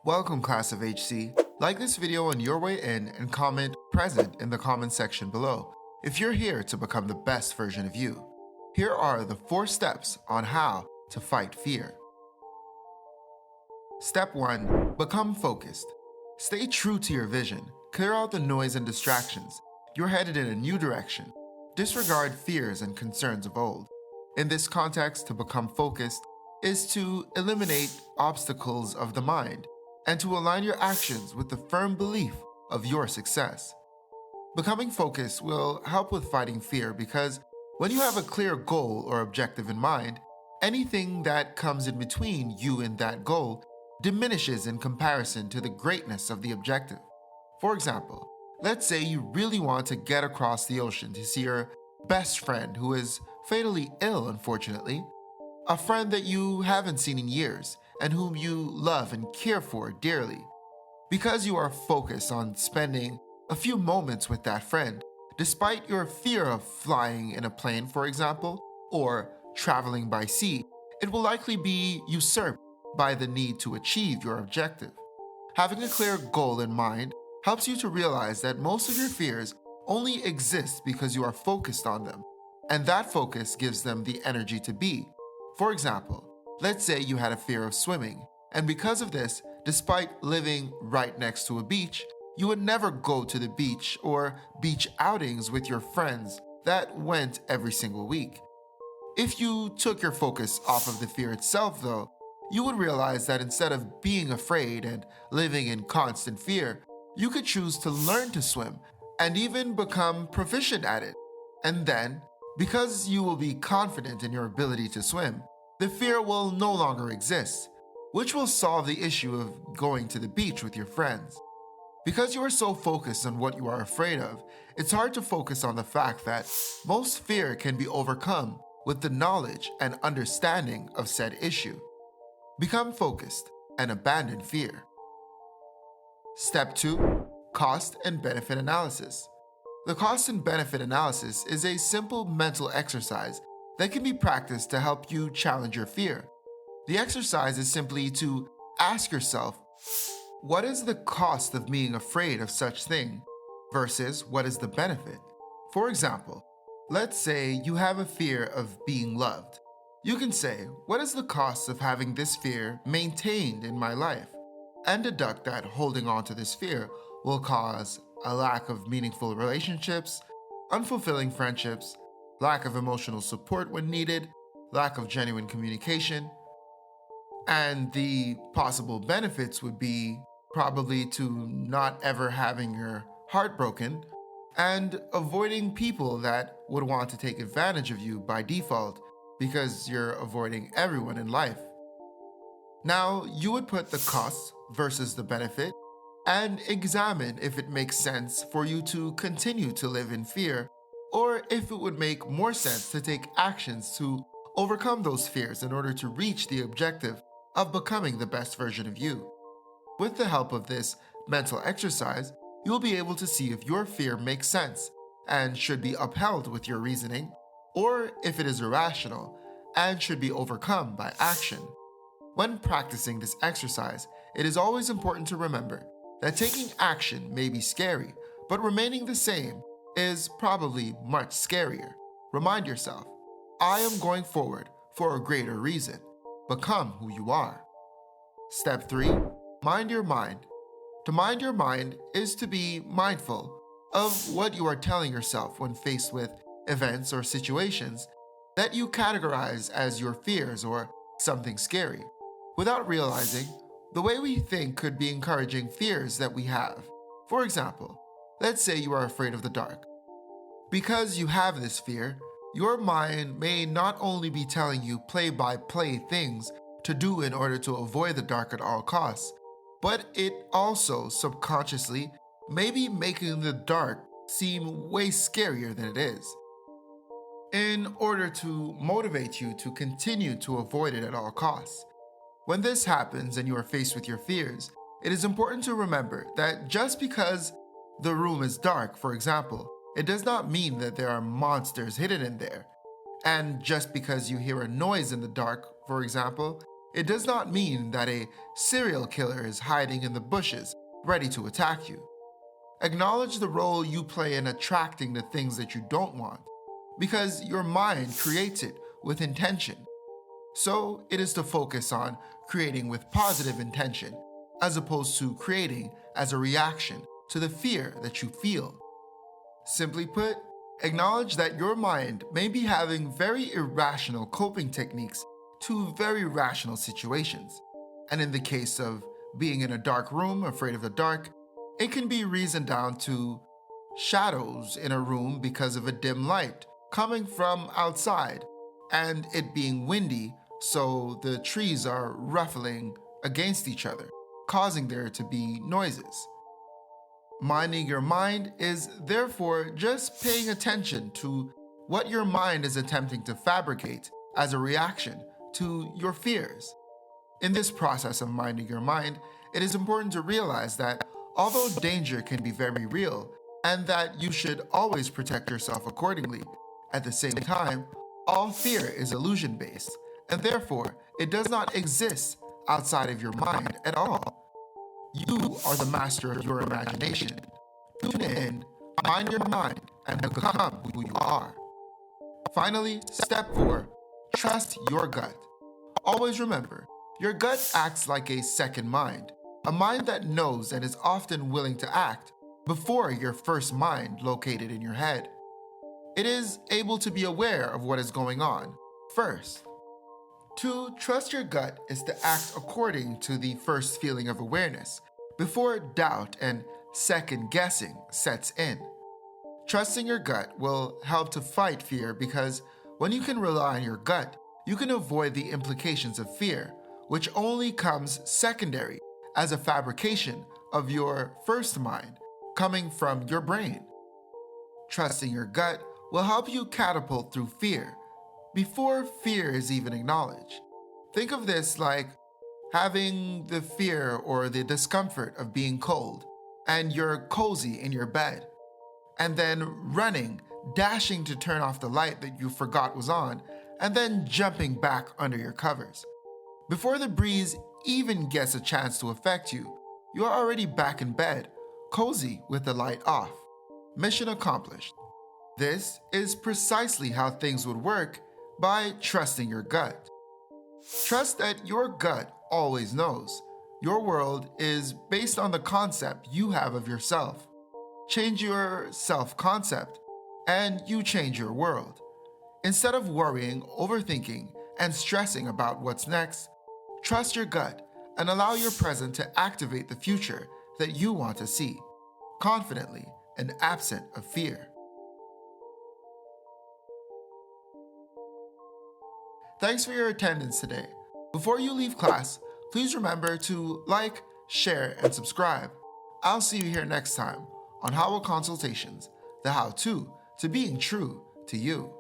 Welcome, class of HC. Like this video on your way in and comment present in the comment section below if you're here to become the best version of you. Here are the 4 steps on how to fight fear. Step 1. Become focused. Stay true to your vision. Clear out the noise and distractions. You're headed in a new direction. Disregard fears and concerns of old. In this context, to become focused is to eliminate obstacles of the mind and to align your actions with the firm belief of your success. Becoming focused will help with fighting fear because when you have a clear goal or objective in mind, anything that comes in between you and that goal diminishes in comparison to the greatness of the objective. For example, let's say you really want to get across the ocean to see your best friend who is fatally ill, unfortunately, a friend that you haven't seen in years and whom you love and care for dearly. Because you are focused on spending a few moments with that friend, despite your fear of flying in a plane, for example, or traveling by sea, it will likely be usurped by the need to achieve your objective. Having a clear goal in mind helps you to realize that most of your fears only exist because you are focused on them, and that focus gives them the energy to be. For example, let's say you had a fear of swimming, and because of this, despite living right next to a beach, you would never go to the beach or beach outings with your friends that went every single week. If you took your focus off of the fear itself, though, you would realize that instead of being afraid and living in constant fear, you could choose to learn to swim and even become proficient at it. And then, because you will be confident in your ability to swim, the fear will no longer exist, which will solve the issue of going to the beach with your friends. Because you are so focused on what you are afraid of, it's hard to focus on the fact that most fear can be overcome with the knowledge and understanding of said issue. Become focused and abandon fear. Step 2. Cost and benefit analysis. The cost and benefit analysis is a simple mental exercise that can be practiced to help you challenge your fear. The exercise is simply to ask yourself, what is the cost of being afraid of such thing versus what is the benefit? For example, let's say you have a fear of being loved. You can say, what is the cost of having this fear maintained in my life? And deduct that holding on to this fear will cause a lack of meaningful relationships, unfulfilling friendships, lack of emotional support when needed, lack of genuine communication. And the possible benefits would be probably to not ever having your heart broken and avoiding people that would want to take advantage of you by default because you're avoiding everyone in life. Now, you would put the cost versus the benefit and examine if it makes sense for you to continue to live in fear or if it would make more sense to take actions to overcome those fears in order to reach the objective of becoming the best version of you. With the help of this mental exercise, you'll be able to see if your fear makes sense and should be upheld with your reasoning, or if it is irrational and should be overcome by action. When practicing this exercise, it is always important to remember that taking action may be scary, but remaining the same is probably much scarier. Remind yourself, I am going forward for a greater reason. Become who you are. Step 3. Mind your mind. To mind your mind is to be mindful of what you are telling yourself when faced with events or situations that you categorize as your fears or something scary. Without realizing, the way we think could be encouraging fears that we have. For example, let's say you are afraid of the dark. Because you have this fear, your mind may not only be telling you play-by-play things to do in order to avoid the dark at all costs, but it also subconsciously may be making the dark seem way scarier than it is, in order to motivate you to continue to avoid it at all costs. When this happens and you are faced with your fears, it is important to remember that just because the room is dark, for example, it does not mean that there are monsters hidden in there. And just because you hear a noise in the dark, for example, It does not mean that a serial killer is hiding in the bushes, ready to attack you. Acknowledge the role you play in attracting the things that you don't want, because your mind creates it with intention. So it is to focus on creating with positive intention, as opposed to creating as a reaction to the fear that you feel. Simply put, acknowledge that your mind may be having very irrational coping techniques to very rational situations. And in the case of being in a dark room, afraid of the dark, it can be reasoned down to shadows in a room because of a dim light coming from outside, and it being windy, so the trees are ruffling against each other, causing there to be noises. Minding your mind is therefore just paying attention to what your mind is attempting to fabricate as a reaction to your fears. In this process of minding your mind, it is important to realize that although danger can be very real and that you should always protect yourself accordingly, at the same time, all fear is illusion-based, and therefore it does not exist outside of your mind at all. You are the master of your imagination. Tune in, mind your mind, and become who you are. Finally, step 4, trust your gut. Always remember, your gut acts like a second mind, a mind that knows and is often willing to act before your first mind located in your head. It is able to be aware of what is going on first. To trust your gut is to act according to the first feeling of awareness, before doubt and second guessing sets in. Trusting your gut will help to fight fear because when you can rely on your gut, you can avoid the implications of fear, which only comes secondary as a fabrication of your first mind coming from your brain. Trusting your gut will help you catapult through fear before fear is even acknowledged. Think of this like having the fear or the discomfort of being cold, and you're cozy in your bed, and then running, dashing to turn off the light that you forgot was on, and then jumping back under your covers. Before the breeze even gets a chance to affect you, you're already back in bed, cozy with the light off. Mission accomplished. This is precisely how things would work by trusting your gut. Trust that your gut always knows. Your world is based on the concept you have of yourself. Change your self-concept, and you change your world. Instead of worrying, overthinking, and stressing about what's next, trust your gut and allow your present to activate the future that you want to see, confidently and absent of fear. Thanks for your attendance today. Before you leave class, please remember to like, share, and subscribe. I'll see you here next time on How Consultations, the how-to being true to you.